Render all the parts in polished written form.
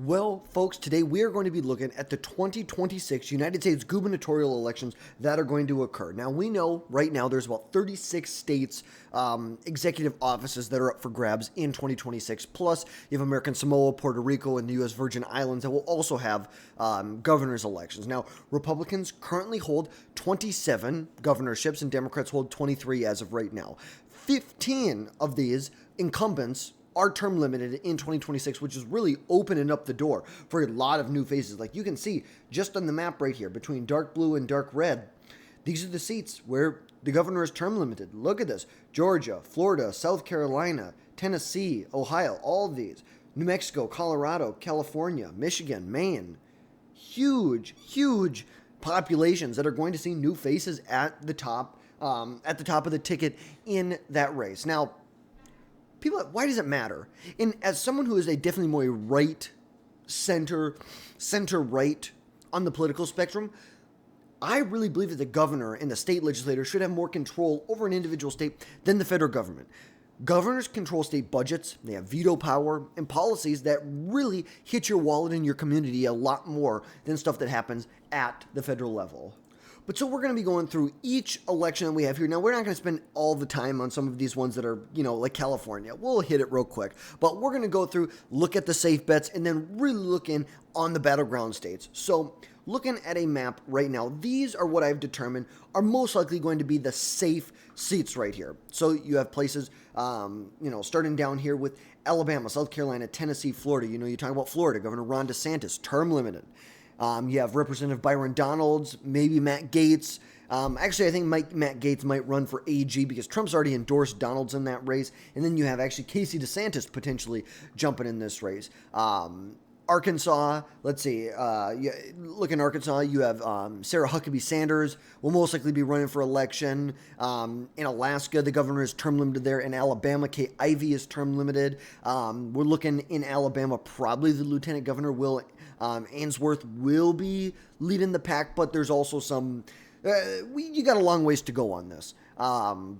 Well, folks, today we are going to be looking at the 2026 United States gubernatorial elections that are going to occur. Now, we know right now there's about 36 states' executive offices that are up for grabs in 2026. Plus, you have American Samoa, Puerto Rico, and the U.S. Virgin Islands that will also have governor's elections. Now, Republicans currently hold 27 governorships, and Democrats hold 23 as of right now. 15 of these incumbents are term limited in 2026, which is really opening up the door for a lot of new faces. Like you can see just on the map right here between dark blue and dark red, these are the seats where the governor is term limited. Look at this: Georgia, Florida, South Carolina, Tennessee, Ohio, all of these. New Mexico, Colorado, California, Michigan, Maine. Huge populations that are going to see new faces at the top of the ticket in that race. Now, people, why does it matter? And as someone who is a definitely more right, center right on the political spectrum, I really believe that the governor and the state legislator should have more control over an individual state than the federal government. Governors control state budgets, they have veto power, and policies that really hit your wallet and your community a lot more than stuff that happens at the federal level. But so we're going to be going through each election that we have here. Now, we're not going to spend all the time on some of these ones that are, like California. We'll hit it real quick. But we're going to go through, look at the safe bets, and then really look in on the battleground states. So looking at a map right now, these are what I've determined are most likely going to be the safe seats right here. So you have places, starting down here with Alabama, South Carolina, Tennessee, Florida. You talk about Florida, Governor Ron DeSantis, term limited. You have Representative Byron Donalds, maybe Matt Gaetz. Actually, I think Matt Gaetz might run for AG because Trump's already endorsed Donalds in that race. And then you have actually Casey DeSantis potentially jumping in this race. Arkansas, let's see. Look in Arkansas, you have Sarah Huckabee Sanders will most likely be running for election. In Alaska, the governor is term limited there. In Alabama, Kay Ivey is term limited. We're looking in Alabama, probably the lieutenant governor will. Ainsworth will be leading the pack, but there's also some. You got a long ways to go on this. You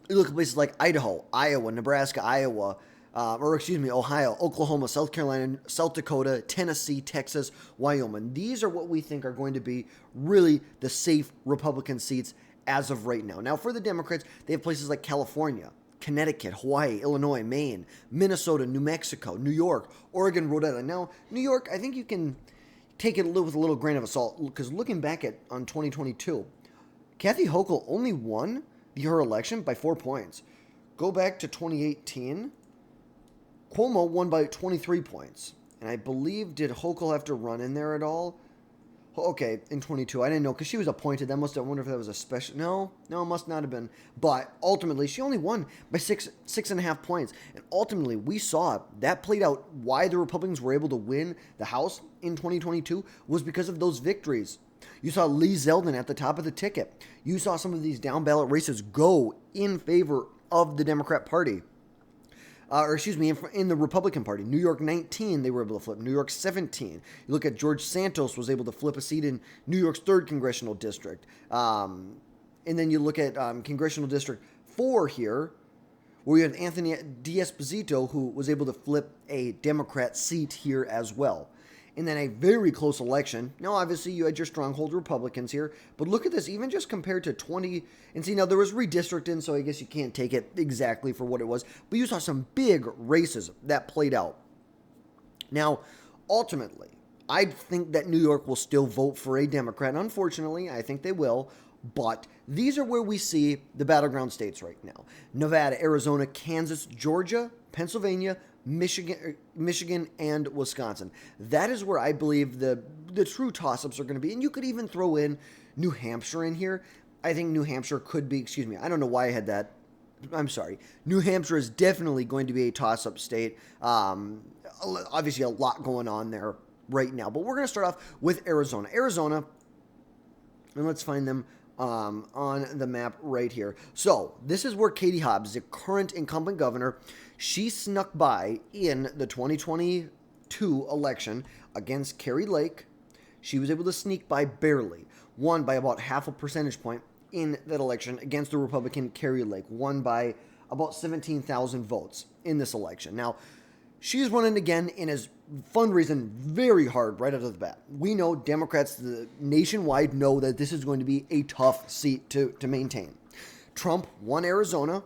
look at places like Idaho, Iowa, Nebraska, Ohio, Oklahoma, South Carolina, South Dakota, Tennessee, Texas, Wyoming. These are what we think are going to be really the safe Republican seats as of right now. Now, for the Democrats, they have places like California, Connecticut, Hawaii, Illinois, Maine, Minnesota, New Mexico, New York, Oregon, Rhode Island. Now, New York, I think you can take it with a little grain of salt because looking back on 2022, Kathy Hochul only won her election by 4 points. Go back to 2018, Cuomo won by 23 points. And I believe, did Hochul have to run in there at all? Okay, in 22. I didn't know because she was appointed. I wonder if that was a special. No, it must not have been. But ultimately, she only won by 6.5 points. And ultimately, we saw that played out. Why the Republicans were able to win the House in 2022 was because of those victories. You saw Lee Zeldin at the top of the ticket. You saw some of these down ballot races go in favor of the Democrat Party. In the Republican Party. New York 19, they were able to flip. New York 17. You look at George Santos was able to flip a seat in New York's 3rd Congressional District. And then you look at Congressional District 4 here, where you have Anthony D'Esposito, who was able to flip a Democrat seat here as well. And then a very close election. Now, obviously, you had your stronghold Republicans here. But look at this, even just compared to 20. And see, now there was redistricting, so I guess you can't take it exactly for what it was. But you saw some big races that played out. Now, ultimately, I think that New York will still vote for a Democrat. Unfortunately, I think they will. But these are where we see the battleground states right now. Nevada, Arizona, Kansas, Georgia, Pennsylvania, Michigan, and Wisconsin. That is where I believe the true toss-ups are going to be. And you could even throw in New Hampshire in here. I think New Hampshire could be, I don't know why I had that. I'm sorry. New Hampshire is definitely going to be a toss-up state. Obviously, a lot going on there right now. But we're going to start off with Arizona. And let's find them on the map right here. So this is where Katie Hobbs, the current incumbent governor, she snuck by in the 2022 election against Kari Lake. She was able to sneak by barely, won by about half a percentage point in that election against the Republican Kari Lake, won by about 17,000 votes in this election. Now, She's running again and is fundraising very hard right out of the bat. We know Democrats nationwide know that this is going to be a tough seat to maintain. Trump won Arizona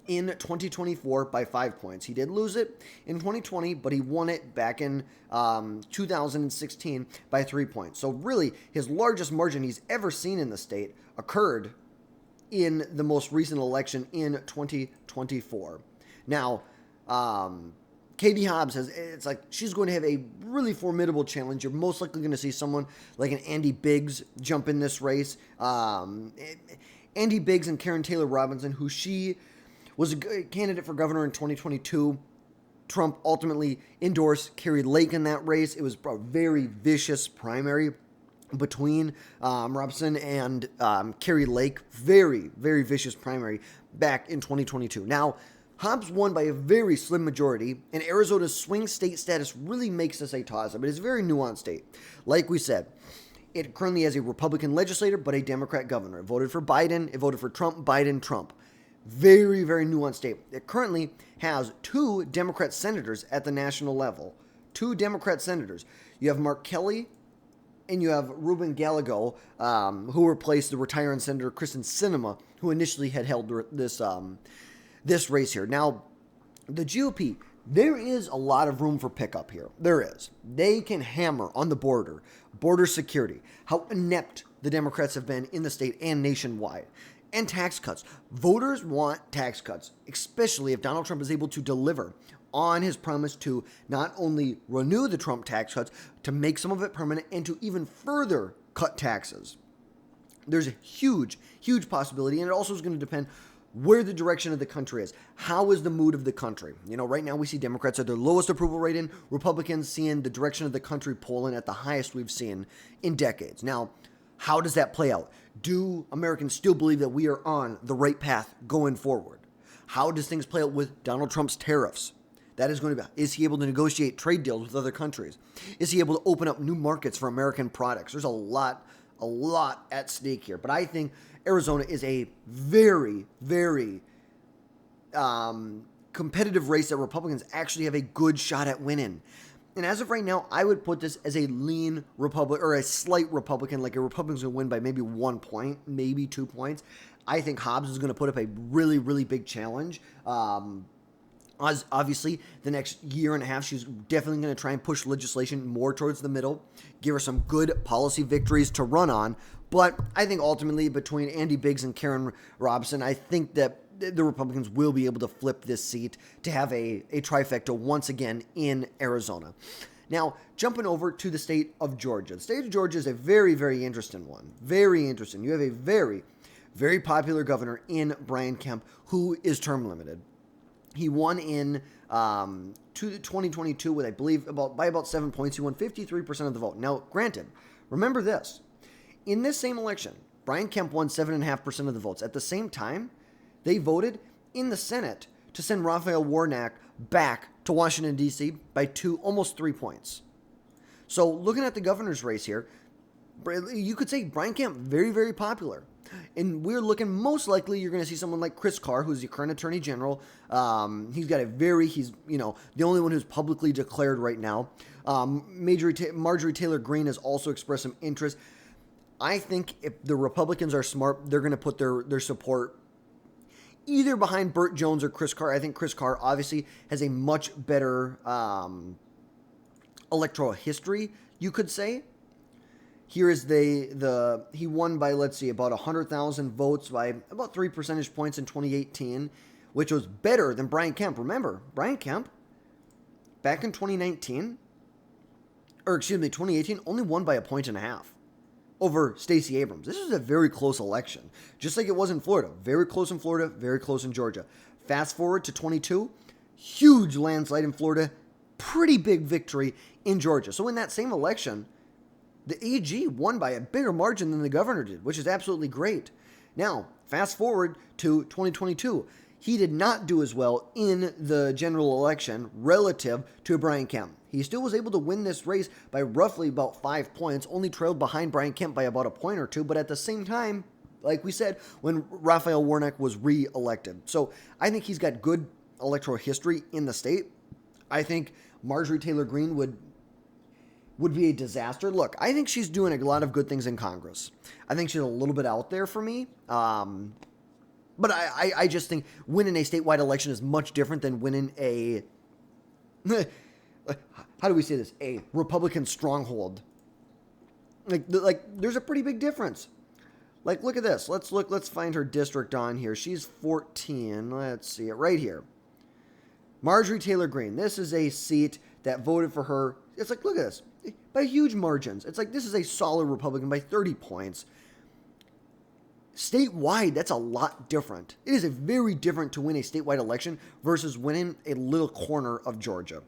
in 2024 by 5 points. He did lose it in 2020, but he won it back in 2016 by 3 points. So really, his largest margin he's ever seen in the state occurred in the most recent election in 2024. Now, Katie Hobbs it's like she's going to have a really formidable challenge. You're most likely going to see someone like an Andy Biggs jump in this race. Andy Biggs and Karen Taylor Robinson, who she was a candidate for governor in 2022. Trump ultimately endorsed Carrie Lake in that race. It was a very vicious primary between Robinson and Carrie Lake. Very, very vicious primary back in 2022. Now, Hobbs won by a very slim majority, and Arizona's swing state status really makes this a toss-up. It is a very nuanced state. Like we said, it currently has a Republican legislator, but a Democrat governor. It voted for Biden. It voted for Trump, Biden, Trump. Very, very nuanced state. It currently has 2 Democrat senators at the national level. 2 Democrat senators. You have Mark Kelly and you have Ruben Gallego, who replaced the retiring Senator Kristen Sinema, who initially had held this race here. Now, the GOP, there is a lot of room for pickup here. There is. They can hammer on the border security, how inept the Democrats have been in the state and nationwide, and tax cuts. Voters want tax cuts, especially if Donald Trump is able to deliver on his promise to not only renew the Trump tax cuts, to make some of it permanent, and to even further cut taxes. There's a huge, huge possibility, and it also is going to depend where the direction of the country is. How is the mood of the country? You know, right now we see Democrats at their lowest approval rating, Republicans seeing the direction of the country polling at the highest we've seen in decades. Now, how does that play out? Do Americans still believe that we are on the right path going forward? How does things play out with Donald Trump's tariffs? That is going to be, is he able to negotiate trade deals with other countries? Is he able to open up new markets for American products? There's a lot at stake here. But I think Arizona is a very, very competitive race that Republicans actually have a good shot at winning. And as of right now, I would put this as a lean Republican or a slight Republican, like a Republican's going to win by maybe 1 point, maybe 2 points. I think Hobbs is going to put up a really, really big challenge. Obviously, the next year and a half, she's definitely going to try and push legislation more towards the middle, give her some good policy victories to run on. But I think ultimately, between Andy Biggs and Karen Robinson, I think that the Republicans will be able to flip this seat to have a trifecta once again in Arizona. Now, jumping over to the state of Georgia. The state of Georgia is a very, very interesting one. Very interesting. You have a very, very popular governor in Brian Kemp who is term limited. He won in 2022 with, I believe, by about 7 points. He won 53% of the vote. Now, granted, remember this. In this same election, Brian Kemp won 7.5% of the votes. At the same time, they voted in the Senate to send Raphael Warnock back to Washington, D.C. by almost 3 points. So looking at the governor's race here, you could say Brian Kemp, very, very popular. And we're looking, most likely, you're going to see someone like Chris Carr, who's the current attorney general. He's the only one who's publicly declared right now. Marjorie Taylor Greene has also expressed some interest. I think if the Republicans are smart, they're going to put their support either behind Burt Jones or Chris Carr. I think Chris Carr obviously has a much better electoral history, you could say. Here is he won by, let's see, about 100,000 votes by about 3 percentage points in 2018, which was better than Brian Kemp. Remember, Brian Kemp, back in 2018, only won by 1.5 points over Stacey Abrams. This was a very close election, just like it was in Florida. Very close in Florida, very close in Georgia. Fast forward to 22, huge landslide in Florida, pretty big victory in Georgia. So in that same election, the AG won by a bigger margin than the governor did, which is absolutely great. Now, fast forward to 2022. He did not do as well in the general election relative to Brian Kemp. He still was able to win this race by roughly about 5 points, only trailed behind Brian Kemp by about 1 point or 2, but at the same time, like we said, when Raphael Warnock was re-elected. So I think he's got good electoral history in the state. I think Marjorie Taylor Greene would be a disaster. Look, I think she's doing a lot of good things in Congress. I think she's a little bit out there for me. But I just think winning a statewide election is much different than winning a, how do we say this, a Republican stronghold. Like there's a pretty big difference. Like, look at this. Let's find her district on here. She's 14. Let's see it right here. Marjorie Taylor Greene. This is a seat that voted for her. It's like, look at this. By huge margins. It's like, this is a solid Republican by 30 points. Statewide, that's a lot different. It is a very different to win a statewide election versus winning a little corner of Georgia.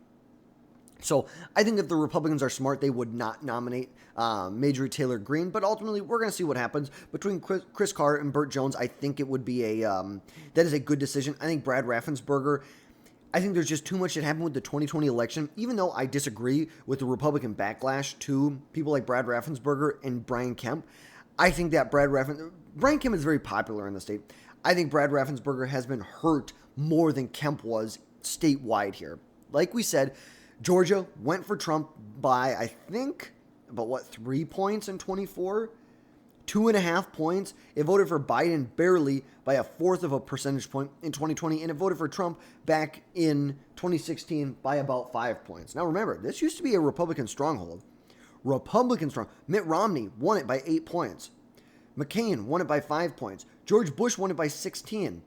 So I think if the Republicans are smart, they would not nominate Marjorie Taylor Greene. But ultimately, we're going to see what happens between Chris Carr and Burt Jones. I think it would be that is a good decision. I think Brad Raffensperger, I think there's just too much that happened with the 2020 election. Even though I disagree with the Republican backlash to people like Brad Raffensperger and Brian Kemp, I think that Brian Kemp is very popular in the state. I think Brad Raffensperger has been hurt more than Kemp was statewide here. Like we said, Georgia went for Trump by, I think, about 3 points in 24? 2.5 points. It voted for Biden barely by a fourth of a percentage point in 2020, and it voted for Trump back in 2016 by about 5 points. Now remember, this used to be a Republican stronghold. Mitt Romney won it by 8 points. McCain won it by 5 points. George Bush won it by 16.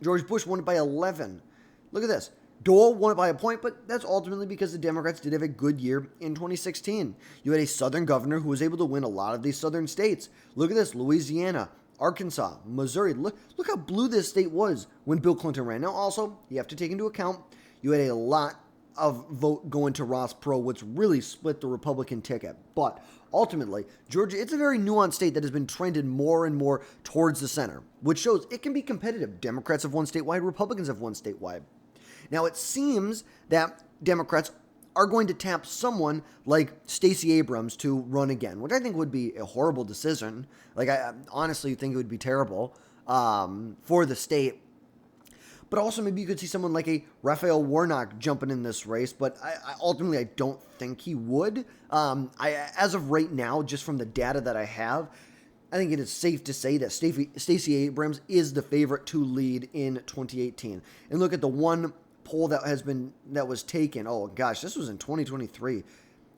George Bush won it by 11. Look at this. Dole won it by a point, but that's ultimately because the Democrats did have a good year in 2016. You had a Southern governor who was able to win a lot of these Southern states. Look at this, Louisiana, Arkansas, Missouri. Look how blue this state was when Bill Clinton ran. Now also, you have to take into account, you had a lot of vote going to Ross Perot, which really split the Republican ticket. But ultimately, Georgia, it's a very nuanced state that has been trended more and more towards the center, which shows it can be competitive. Democrats have won statewide, Republicans have won statewide. Now, it seems that Democrats are going to tap someone like Stacey Abrams to run again, which I think would be a horrible decision. Like, I honestly think it would be terrible for the state. But also, maybe you could see someone like a Raphael Warnock jumping in this race, but ultimately, I don't think he would. As of right now, just from the data that I have, I think it is safe to say that Stacey Abrams is the favorite to lead in 2018. And look at the one poll that was taken. Oh gosh, this was in 2023.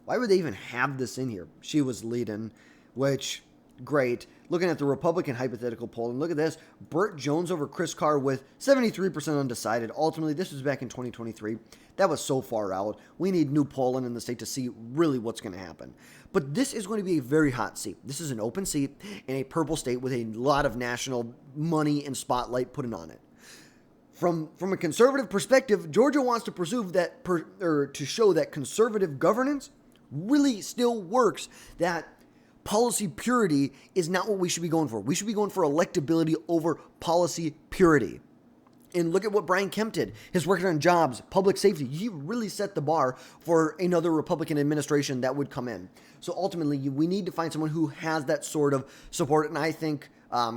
Why would they even have this in here? She was leading, which great. Looking at the Republican hypothetical poll, and look at this. Burt Jones over Chris Carr with 73% undecided. Ultimately, this was back in 2023. That was so far out. We need new polling in the state to see really what's going to happen. But this is going to be a very hot seat. This is an open seat in a purple state with a lot of national money and spotlight put on it. From a conservative perspective, Georgia wants to to show that conservative governance really still works, that policy purity is not what we should be going for. We should be going for electability over policy purity. And look at what Brian Kemp did. His record on jobs, public safety, he really set the bar for another Republican administration that would come in. So ultimately, we need to find someone who has that sort of support, and I think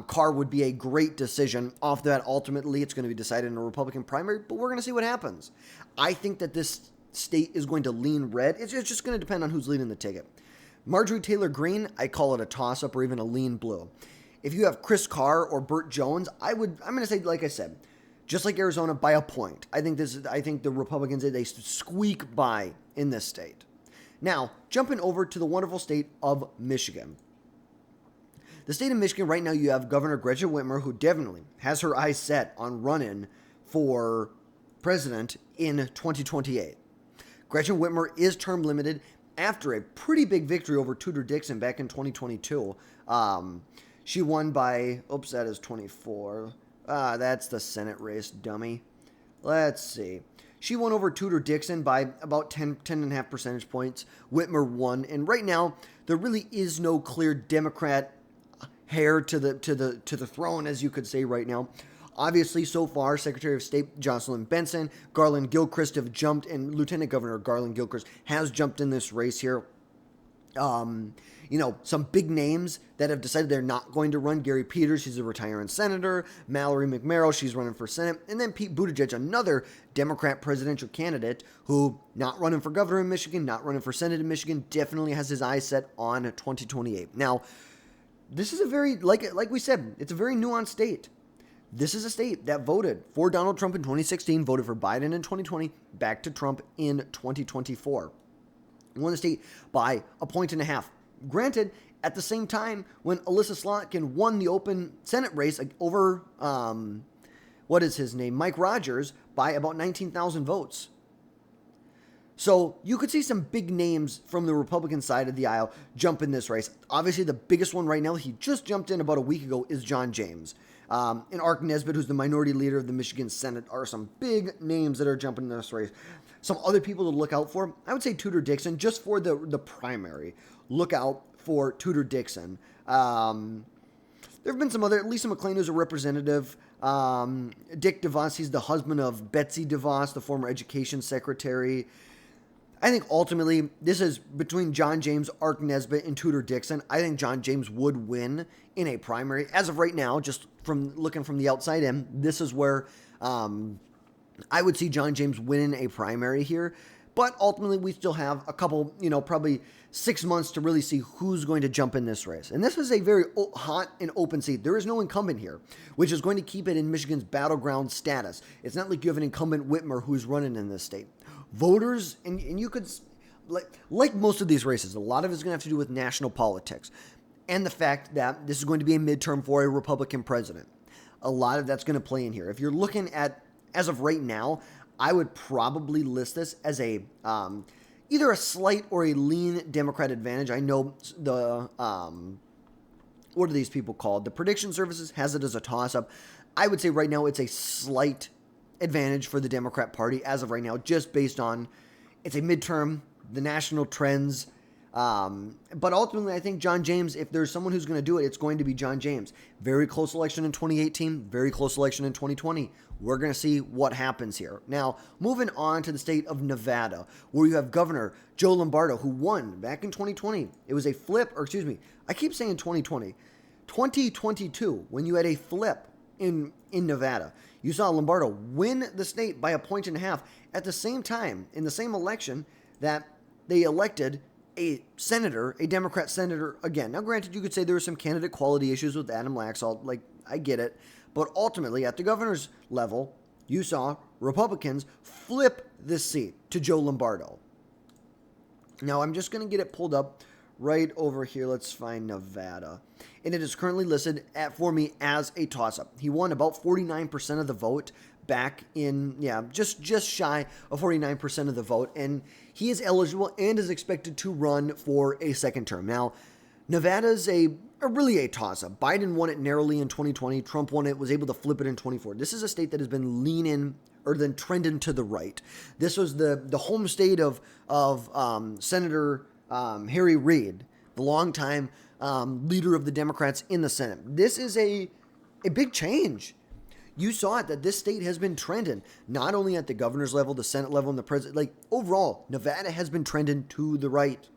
Carr would be a great decision. Off that, ultimately, it's going to be decided in a Republican primary, but we're going to see what happens. I think that this state is going to lean red. It's just going to depend on who's leading the ticket. Marjorie Taylor Greene, I call it a toss-up or even a lean blue. If you have Chris Carr or Burt Jones, I'm going to say, like I said, just like Arizona, by a point. I think the Republicans, they squeak by in this state. Now, jumping over to the wonderful state of Michigan. The state of Michigan, right now, you have Governor Gretchen Whitmer, who definitely has her eyes set on running for president in 2028. Gretchen Whitmer is term limited after a pretty big victory over Tudor Dixon back in 2022. She won by, that is 24. That's the Senate race, dummy. Let's see. She won over Tudor Dixon by about 10.5 percentage points. Whitmer won, and right now there really is no clear Democrat heir to the throne, as you could say right now. Obviously, so far, Secretary of State Jocelyn Benson, Garland Gilchrist have jumped, and Lieutenant Governor Garland Gilchrist has jumped in this race here. Some big names that have decided they're not going to run. Gary Peters, he's a retiring senator. Mallory McMerrill, she's running for Senate. And then Pete Buttigieg, another Democrat presidential candidate who not running for governor in Michigan, not running for Senate in Michigan, definitely has his eyes set on 2028. Now, this is a very, like we said, it's a very nuanced state. This is a state that voted for Donald Trump in 2016, voted for Biden in 2020, back to Trump in 2024. Won the state by a point and a half. Granted, at the same time, when Alyssa Slotkin won the open Senate race over, Mike Rogers, by about 19,000 votes. So you could see some big names from the Republican side of the aisle jump in this race. Obviously, the biggest one right now, he just jumped in about a week ago, is John James. And Ark Nesbitt, who's the minority leader of the Michigan Senate, are some big names that are jumping in this race. Some other people to look out for, I would say Tudor Dixon, just for the primary. Look out for Tudor Dixon. There have been some other, Lisa McClain, who's a representative. Dick DeVos, he's the husband of Betsy DeVos, the former education secretary. I think ultimately, this is between John James, Ark Nesbitt, and Tudor Dixon. I think John James would win in a primary. As of right now, just from looking from the outside in, this is where I would see John James winning a primary here. But ultimately, we still have a couple, probably 6 months to really see who's going to jump in this race. And this is a very hot and open seat. There is no incumbent here, which is going to keep it in Michigan's battleground status. It's not like you have an incumbent Whitmer who's running in this state. Voters, and you could, like most of these races, a lot of it's going to have to do with national politics and the fact that this is going to be a midterm for a Republican president. A lot of that's going to play in here. If you're looking at, as of right now, I would probably list this as a either a slight or a lean Democrat advantage. I know the, what are these people called? The prediction services has it as a toss-up. I would say right now it's a slight advantage for the Democrat Party as of right now, just based on it's a midterm, the national trends. But ultimately, I think John James, if there's someone who's going to do it, it's going to be John James. Very close election in 2018, very close election in 2020. We're going to see what happens here. Now, moving on to the state of Nevada, where you have Governor Joe Lombardo, who won back in 2020. It was a flip, I keep saying 2020. 2022, when you had a flip in Nevada. You saw Lombardo win the state by a point and a half at the same time, in the same election, that they elected a senator, a Democrat senator again. Now, granted, you could say there were some candidate quality issues with Adam Laxalt. I get it. But ultimately, at the governor's level, you saw Republicans flip this seat to Joe Lombardo. Now, I'm just going to get it pulled up right over here. Let's find Nevada. And it is currently listed for me as a toss-up. He won about 49% of the vote back in, just shy of 49% of the vote. And he is eligible and is expected to run for a second term. Now, Nevada's really a toss-up. Biden won it narrowly in 2020. Trump won it, was able to flip it in 24. This is a state that has been trending to the right. This was the home state of Senator Harry Reid, the longtime leader of the Democrats in the Senate. This is a big change. You saw it that this state has been trending, not only at the governor's level, the Senate level, and the president. Overall, Nevada has been trending to the right.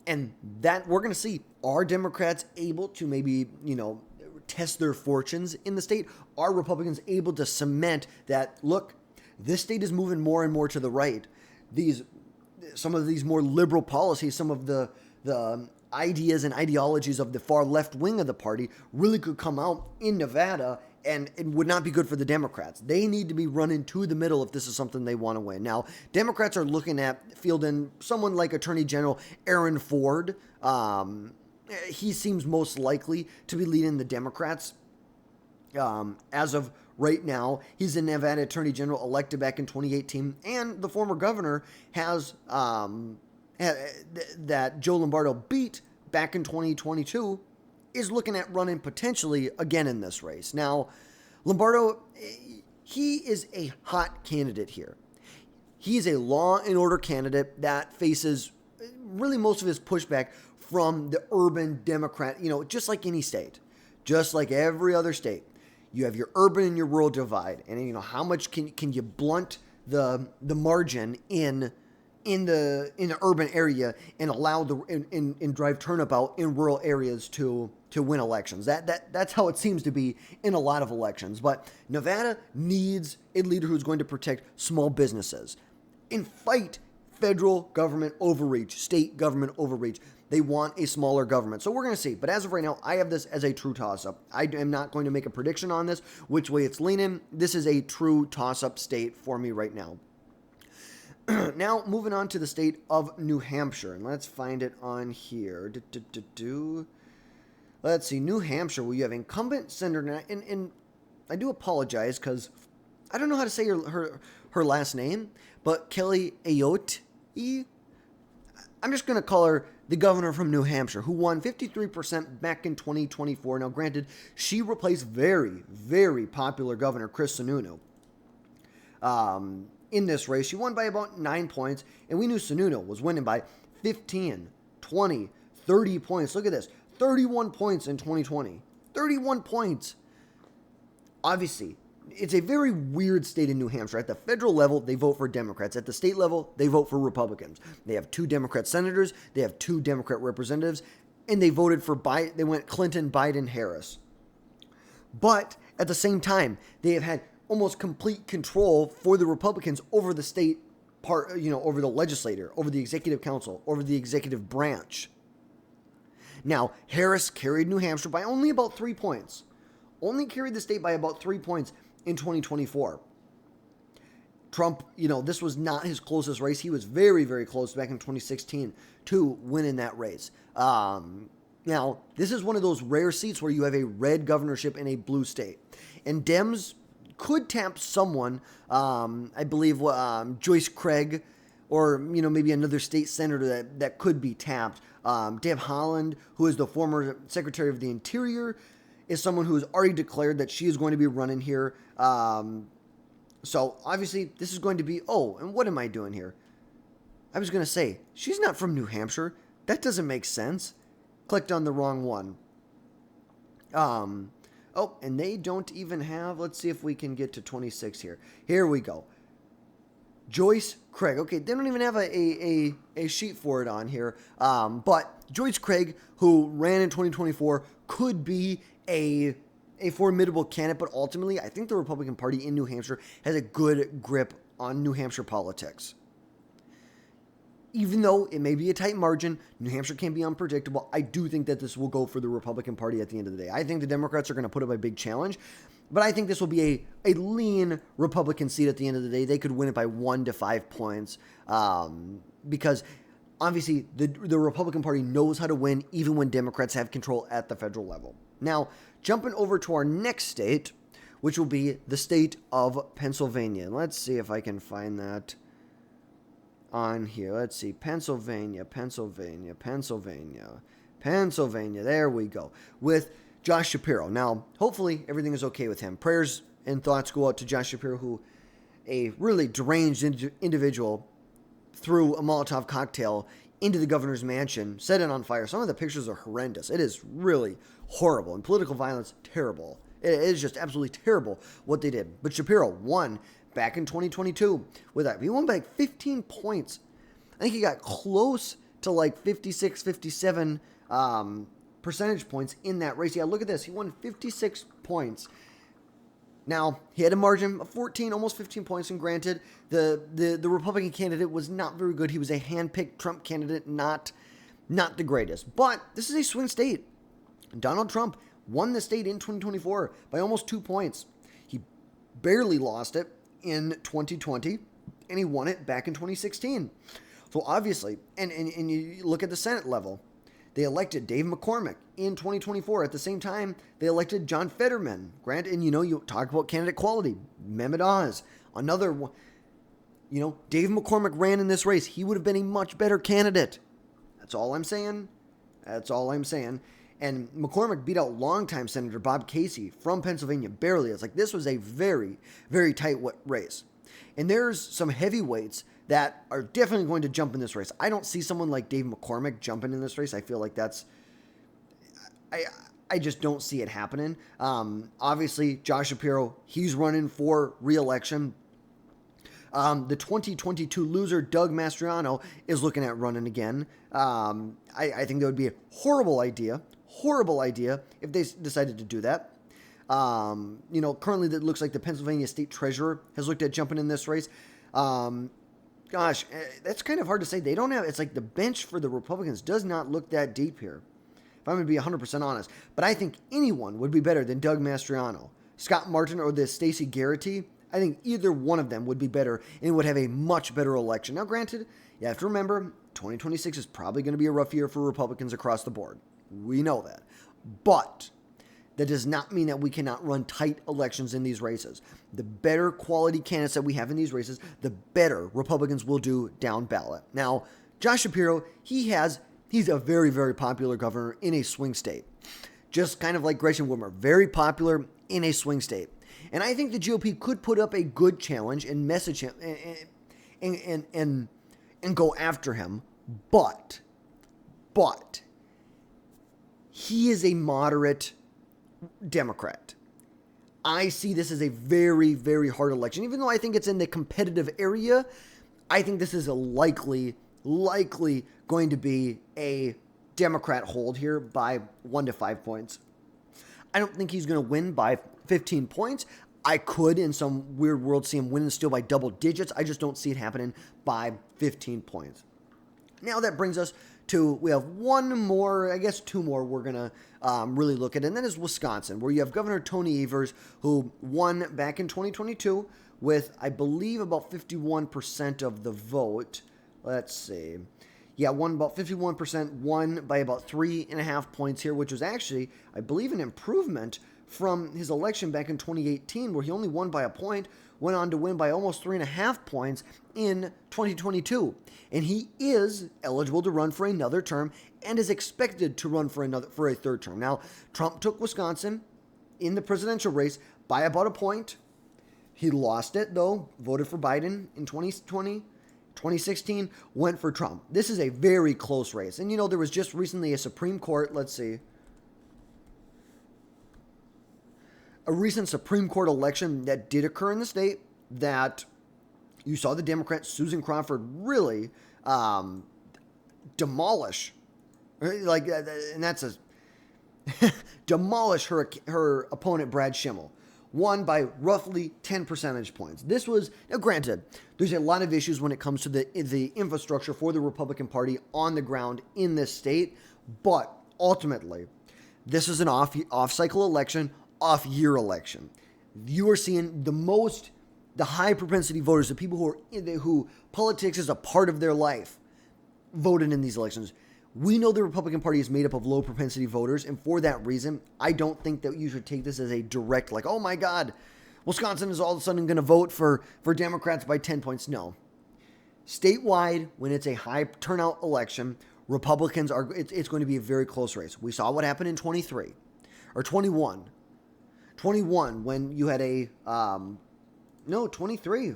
And that we're going to see, are Democrats able to maybe, test their fortunes in the state? Are Republicans able to cement that, look, this state is moving more and more to the right? Some of these more liberal policies, some of the ideas and ideologies of the far left wing of the party really could come out in Nevada, and it would not be good for the Democrats. They need to be running to the middle if this is something they want to win. Now, Democrats are looking at fielding someone like Attorney General Aaron Ford. He seems most likely to be leading the Democrats. As of right now, he's the Nevada Attorney General elected back in 2018, and the former governor has that Joe Lombardo beat back in 2022 is looking at running potentially again in this race. Now, Lombardo, he is a hot candidate here. He is a law and order candidate that faces really most of his pushback from the urban Democrat, just like any state, just like every other state. You have your urban and your rural divide, and how much can you blunt the margin in in the urban area and allow and drive turnabout in rural areas to win elections. That's how it seems to be in a lot of elections. But Nevada needs a leader who's going to protect small businesses and fight federal government overreach, state government overreach. They want a smaller government. So we're going to see. But as of right now, I have this as a true toss-up. I am not going to make a prediction on this, which way it's leaning. This is a true toss-up state for me right now. Now, moving on to the state of New Hampshire. And let's find it on here. Let's see. New Hampshire, where you have incumbent senator. And I do apologize because I don't know how to say her last name. But Kelly Ayotte. I'm just going to call her the governor from New Hampshire, who won 53% back in 2024. Now, granted, she replaced very, very popular Governor Chris Sununu in this race. She won by about 9 points, and we knew Sununu was winning by 15, 20, 30 points. Look at this, 31 points in 2020. 31 points. Obviously, it's a very weird state in New Hampshire. At the federal level, they vote for Democrats. At the state level, they vote for Republicans. They have 2 Democrat senators. They have 2 Democrat representatives. And they voted for Biden. They went Clinton, Biden, Harris. But at the same time, they have had almost complete control for the Republicans over the state part, over the legislature, over the executive council, over the executive branch. Now, Harris carried New Hampshire by only about 3 points. Only carried the state by about 3 points in 2024. Trump, this was not his closest race. He was very, very close back in 2016 to winning that race. Now, this is one of those rare seats where you have a red governorship in a blue state. And Dems could tap someone, I believe Joyce Craig, or, maybe another state senator that could be tapped. Deb Haaland, who is the former Secretary of the Interior, is someone who has already declared that she is going to be running here. So, obviously, this is going to be... Oh, and what am I doing here? I was going to say, she's not from New Hampshire. That doesn't make sense. Clicked on the wrong one. Oh, and they don't even have... Let's see if we can get to 26 here. Here we go. Joyce Craig. Okay, they don't even have a sheet for it on here. But Joyce Craig, who ran in 2024, could be a formidable candidate, but ultimately, I think the Republican Party in New Hampshire has a good grip on New Hampshire politics. Even though it may be a tight margin, New Hampshire can be unpredictable, I do think that this will go for the Republican Party at the end of the day. I think the Democrats are going to put up a big challenge, but I think this will be a lean Republican seat at the end of the day. They could win it by 1 to 5 points because obviously the Republican Party knows how to win even when Democrats have control at the federal level. Now, jumping over to our next state, which will be the state of Pennsylvania. And let's see if I can find that on here. Let's see. Pennsylvania. There we go. With Josh Shapiro. Now, hopefully everything is okay with him. Prayers and thoughts go out to Josh Shapiro, who a really deranged individual threw a Molotov cocktail into the governor's mansion, set it on fire. Some of the pictures are horrendous. It is really horrible. And political violence, terrible. It is just absolutely terrible what they did. But Shapiro won back in 2022 with that. He won by 15 points. I think he got close to like 56, 57 percentage points in that race. Yeah, look at this. He won 56 points. Now, he had a margin of 14, almost 15 points, and granted, the Republican candidate was not very good. He was a hand-picked Trump candidate, not the greatest. But this is a swing state. Donald Trump won the state in 2024 by almost 2 points. He barely lost it in 2020, and he won it back in 2016. So obviously, and you look at the Senate level, they elected Dave McCormick in 2024. At the same time, they elected John Fetterman. Grant, and you talk about candidate quality. Mehmet Oz, another one. Dave McCormick ran in this race. He would have been a much better candidate. That's all I'm saying. And McCormick beat out longtime Senator Bob Casey from Pennsylvania barely. It's like this was a very, very tight race. And there's some heavyweights that are definitely going to jump in this race. I don't see someone like Dave McCormick jumping in this race. I feel like I just don't see it happening. Obviously, Josh Shapiro, he's running for re-election. The 2022 loser, Doug Mastriano, is looking at running again. I think that would be a horrible idea if they decided to do that. Currently it looks like the Pennsylvania State Treasurer has looked at jumping in this race. That's kind of hard to say. They don't have, it's like the bench for the Republicans does not look that deep here, if I'm going to be 100% honest. But I think anyone would be better than Doug Mastriano. Scott Martin or this Stacey Garrity, I think either one of them would be better and would have a much better election. Now, granted, you have to remember, 2026 is probably going to be a rough year for Republicans across the board. We know that. But that does not mean that we cannot run tight elections in these races. The better quality candidates that we have in these races, the better Republicans will do down ballot. Now, Josh Shapiro, he's a very, very popular governor in a swing state. Just kind of like Gretchen Whitmer, very popular in a swing state. And I think the GOP could put up a good challenge and message him and go after him. But he is a moderate Democrat. I see this as a very, very hard election. Even though I think it's in the competitive area, I think this is a likely going to be a Democrat hold here by 1 to 5 points. I don't think he's going to win by 15 points. I could, in some weird world, see him winning still by double digits. I just don't see it happening by 15 points. Now that brings us to, we have one more, I guess two more we're going to really look at, and that is Wisconsin, where you have Governor Tony Evers, who won back in 2022 with, I believe, about 51% of the vote. Let's see. Yeah, won about 51%, won by about 3.5 points here, which was actually, I believe, an improvement from his election back in 2018, where he only won by a point, went on to win by almost 3.5 points in 2022. And he is eligible to run for another term and is expected to run for a third term. Now, Trump took Wisconsin in the presidential race by about a point. He lost it, though, voted for Biden in 2020. 2016, went for Trump. This is a very close race. And, there was just recently a Supreme Court, a recent Supreme Court election that did occur in the state that you saw the Democrat Susan Crawford really demolish, demolish her opponent Brad Schimmel. Won by roughly 10 percentage points. This was, now granted, there's a lot of issues when it comes to the infrastructure for the Republican Party on the ground in this state, but ultimately, this is an off-cycle election, off-year election. You are seeing the high propensity voters, the people who politics is a part of their life, voted in these elections. We know the Republican Party is made up of low propensity voters, and for that reason, I don't think that you should take this as a direct, oh my God, Wisconsin is all of a sudden going to vote for Democrats by 10 points. No. Statewide, when it's a high turnout election, Republicans it's going to be a very close race. We saw what happened in 21. 21, when you had 23.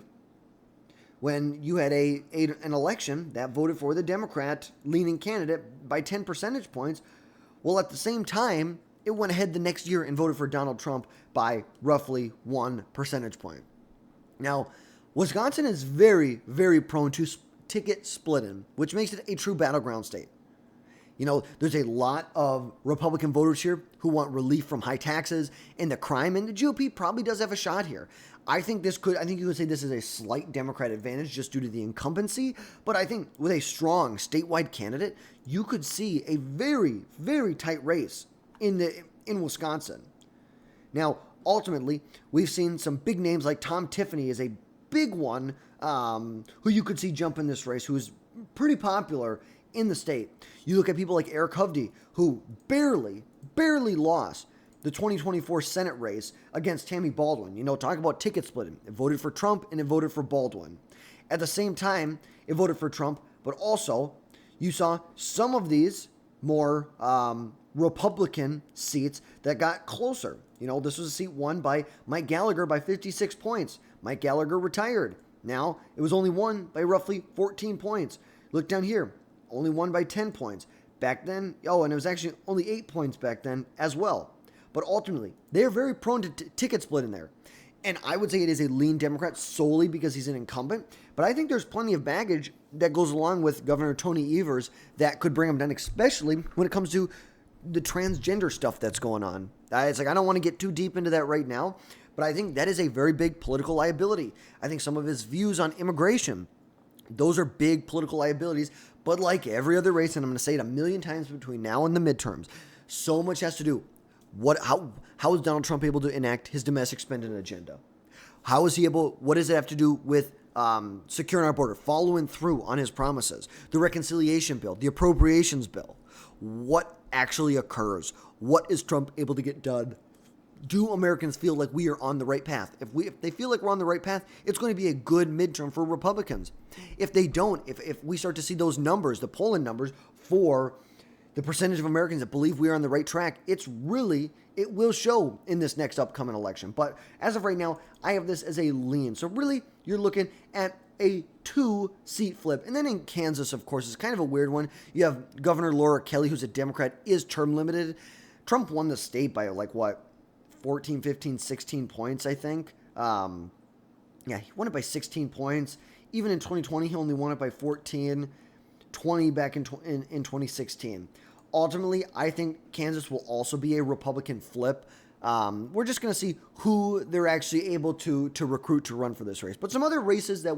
When you had an election that voted for the Democrat-leaning candidate by 10 percentage points, well, at the same time, it went ahead the next year and voted for Donald Trump by roughly 1 percentage point. Now, Wisconsin is very, very prone to ticket splitting, which makes it a true battleground state. There's a lot of Republican voters here who want relief from high taxes and the crime, and the GOP probably does have a shot here. I think you could say this is a slight Democrat advantage just due to the incumbency, but I think with a strong statewide candidate, you could see a very, very tight race in Wisconsin. Now, ultimately, we've seen some big names like Tom Tiffany is a big one who you could see jump in this race, who is pretty popular in the state. You look at people like Eric Hovde, who barely lost the 2024 Senate race against Tammy Baldwin. Talk about ticket splitting. It voted for Trump and it voted for Baldwin. At the same time, it voted for Trump, but also you saw some of these more Republican seats that got closer. This was a seat won by Mike Gallagher by 56 points. Mike Gallagher retired. Now, it was only won by roughly 14 points. Look down here. Only won by 10 points. Back then, and it was actually only 8 points back then as well. But ultimately, they are very prone to ticket split in there. And I would say it is a lean Democrat solely because he's an incumbent. But I think there's plenty of baggage that goes along with Governor Tony Evers that could bring him down, especially when it comes to the transgender stuff that's going on. It's like, I don't want to get too deep into that right now, but I think that is a very big political liability. I think some of his views on immigration, those are big political liabilities. But like every other race, and I'm going to say it a million times between now and the midterms, so much has to do. How is Donald Trump able to enact his domestic spending agenda? How is he able? What does it have to do with securing our border, following through on his promises, the reconciliation bill, the appropriations bill? What actually occurs? What is Trump able to get done? Do Americans feel like we are on the right path? If they feel like we're on the right path, it's going to be a good midterm for Republicans. If they don't, if we start to see those numbers, the polling numbers for the percentage of Americans that believe we are on the right track, it will show in this next upcoming election. But as of right now, I have this as a lean. So really, you're looking at a 2-seat flip. And then in Kansas, of course, is kind of a weird one. You have Governor Laura Kelly, who's a Democrat, is term limited. Trump won the state by 14, 15, 16 points, I think. He won it by 16 points. Even in 2020, he only won it by 14, 20 back in 2016. Ultimately, I think Kansas will also be a Republican flip. We're just going to see who they're actually able to recruit to run for this race. But some other races that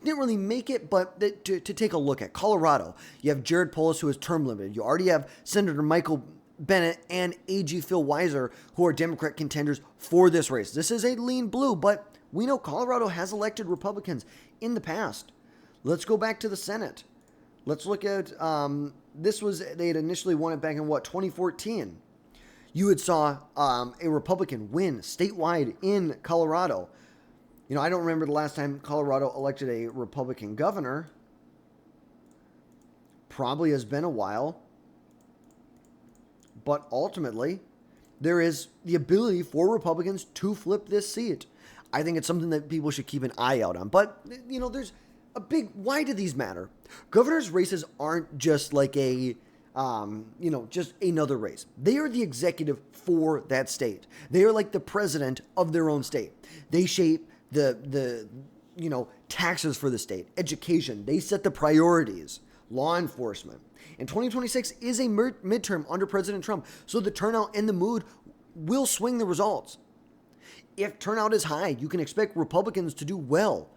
didn't really make it, but to take a look at. Colorado, you have Jared Polis, who is term limited. You already have Senator Michael Bennet and AG Phil Weiser, who are Democrat contenders for this race. This is a lean blue, but we know Colorado has elected Republicans in the past. Let's go back to the Senate. Let's look at, they had initially won it back in 2014. You had saw a Republican win statewide in Colorado. I don't remember the last time Colorado elected a Republican governor. Probably has been a while. But ultimately, there is the ability for Republicans to flip this seat. I think it's something that people should keep an eye out on. But, there's a big, why do these matter? Governor's races aren't just like just another race. They are the executive for that state. They are like the president of their own state. They shape the taxes for the state, education. They set the priorities, law enforcement. And 2026 is a midterm under President Trump. So the turnout and the mood will swing the results. If turnout is high, you can expect Republicans to do well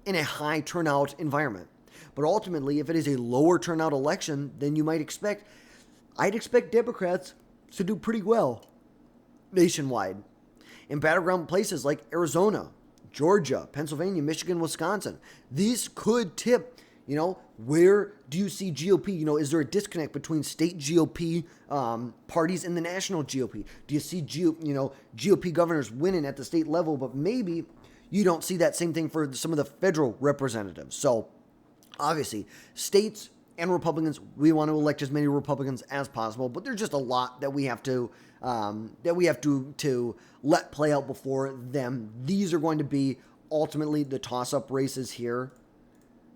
in a high turnout environment. But ultimately, if it is a lower turnout election, then I'd expect Democrats to do pretty well nationwide. In battleground places like Arizona, Georgia, Pennsylvania, Michigan, Wisconsin, these could tip, where do you see GOP? Is there a disconnect between state GOP parties and the national GOP? Do you see GOP governors winning at the state level, but maybe you don't see that same thing for some of the federal representatives? So obviously, states and Republicans, we want to elect as many Republicans as possible, but there's just a lot that we have to let play out before them. These are going to be ultimately the toss-up races here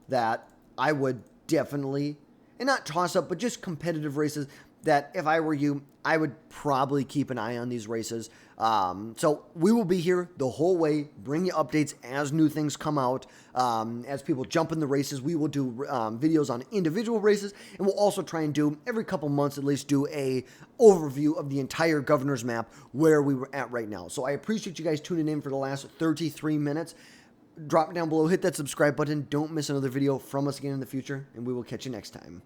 that I would definitely, and not toss-up, but just competitive races that if I were you, I would probably keep an eye on these races. So we will be here the whole way, bring you updates as new things come out. As people jump in the races, we will do videos on individual races, and we'll also try and do, every couple months at least, do a overview of the entire governor's map where we were at right now. So I appreciate you guys tuning in for the last 33 minutes. Drop it down below, hit that subscribe button. Don't miss another video from us again in the future, and we will catch you next time.